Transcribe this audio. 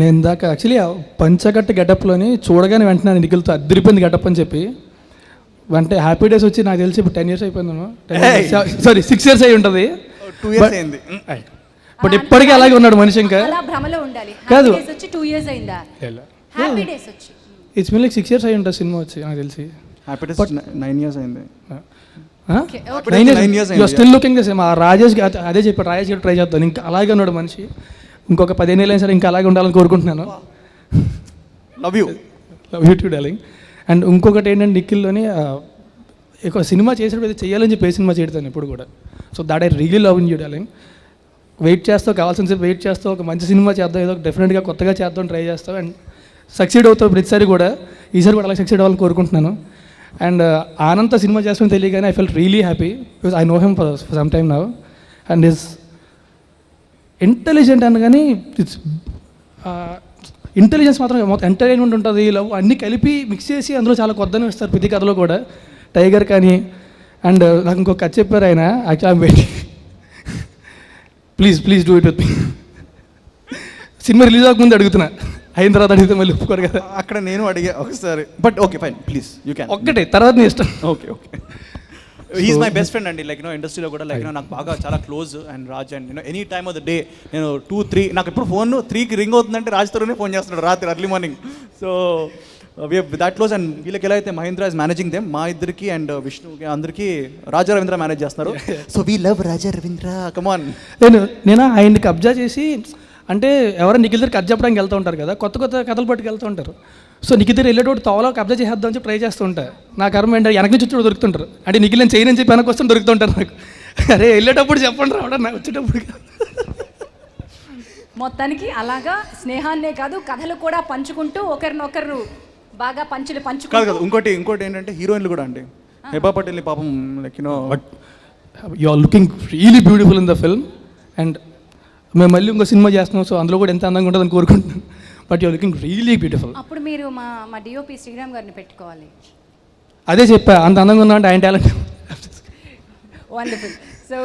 నేను ఇందాక యాక్చువల్లీ పంచకట్ట గెటప్లోని చూడగానే వెంటనే నిఖిల్తో అద్దరిపోయింది గెటప్ అని చెప్పి అంటే హ్యాపీ డేస్ వచ్చి నాకు తెలిసి ఇప్పుడు 10 years అయిపోయిందను, సారీ 6 years అయి ఉంటుంది. 2 years అయింది. బట్ ఇప్పటికీ అలాగే ఉన్నాడు మనిషి. ఇంకా కాదు, ఇట్స్ మీన్ లైక్ 6 years అయి ఉంటుంది సినిమా వచ్చి నాకు తెలిసి. హ్యాపీ డేస్ 9 years అయింది. 9 years you are still looking the same. ఆ రాజేష్ అదే చెప్పాడు, రాజేష్ గారు ట్రై చేద్దాం. ఇంకా అలాగే ఉన్నాడు మనిషి. ఇంకొక 15 ఏళ్ళు అయినా సరే ఇంకా అలాగే ఉండాలని కోరుకుంటున్నాను. Love you to darling. And ఇంకొకటి ఏంటంటే నిఖిల్లోని ఎక్కువ సినిమా చేసేటప్పుడు చేయాలని చెప్పి ఏ సినిమా చేయతాను ఇప్పుడు కూడా. So that I really love in you darling. Wait చేస్తావు, కావాల్సిన సేపు వెయిట్ చేస్తావు, ఒక మంచి సినిమా చేద్దాం, ఏదో డెఫినెట్గా కొత్తగా చేద్దాం ట్రై చేస్తావు అండ్ సక్సీడ్ అవుతావు ప్రతిసారి కూడా. ఈసారి కూడా అలా సక్సీడ్ అవ్వాలని కోరుకుంటున్నాను. అండ్ ఆనంద్ సినిమా చేస్తామని తెలియగానే I felt really happy because I know him for some time now. And his intelligent అని కానీ ఇట్స్ ఇంటెలిజెన్స్ మాత్రం ఎంటర్టైన్మెంట్ ఉంటుంది, లవ్ అన్నీ కలిపి మిక్స్ చేసి అందులో చాలా కొత్తగా ఇస్తారు ప్రతి కథలో కూడా. టైగర్ కానీ అండ్ నాకు ఇంకొక కథ చెప్పారు ఆయన, actual waiting, please do it with me. Cinema release అవ్వకముందు అడుగుతున్నా, అయిన తర్వాత అడిగితే మళ్ళీ ఒప్పుకోరు కదా. అక్కడ నేను అడిగా ఒకసారి, but okay fine please you can. ఒక్కటే తర్వాత నీ ఇష్టం. Okay he's my best friend అండి. లైక్ ఇండస్ట్రీలో కూడా లైక్ నాకు బాగా చాలా close. And Raj and any time of the day నేను 2-3 నాకు ఎప్పుడు ఫోన్ 3కి రింగ్ అవుతుందంటే రాజ్తోనే ఫోన్ చేస్తున్నాడు రాత్రి early morning. So we're that close. And వీళ్ళకి ఎలా అయితే మహేంద్ర ఇస్ మేనేజింగ్ దెమ్, మా ఇద్దరికి అండ్ విష్ణుకి అందరికీ రాజా రవీంద్ర మేనేజ్ చేస్తున్నారు. So we love Raja Ravindra, కమాన్. నేను ఆయన్ని కబ్జా చేసి అంటే ఎవరైనా నిఖిల్ దగ్గర కథ చెప్పడానికి వెళ్తూ ఉంటారు కదా, కొత్త కథలు పట్టుకు వెళ్తూ ఉంటారు. సో నిఖిల్ దగ్గర వెళ్ళేటోడు తోవలో కబ్జా చేసేద్దాం అని చెప్పి ట్రై చేస్తూ ఉంటారు. నా కర్మ ఏంటంటే వెనక నుంచి వచ్చి దొరుకుతుంటారు. అంటే నిఖిల్ నేను చేయనని చెప్పి వెనక వస్తే దొరుకుతుంటారు నాకు. అరే వెళ్ళేటప్పుడు చెప్పండి రావడం, నాకు వచ్చేటప్పుడు. మొత్తానికి అలాగా స్నేహాన్నే కాదు కథలు కూడా పంచుకుంటూ ఒకరినొకరు బాగా పంచుకుంటూ. కాదు ఇంకోటి ఏంటంటే హీరోయిన్లు కూడా అండి. హెబా పటేల్ని పాపం like but you are looking really beautiful in the film. And మేము మళ్ళీ ఇంకో సినిమా చేస్తున్నాం, సో అందులో కూడా ఎంత అందంగా ఉంటుందని కోరుకుంటున్నాను. But you are looking really beautiful. అప్పుడు మీరు మా డిఓపి శ్రీరామ్ గారిని పెట్టుకోవాలి. అదే చెప్పా, అంత అందంగా ఉన్నా అంటే ఆయన టాలెంట్. వండర్ఫుల్. సో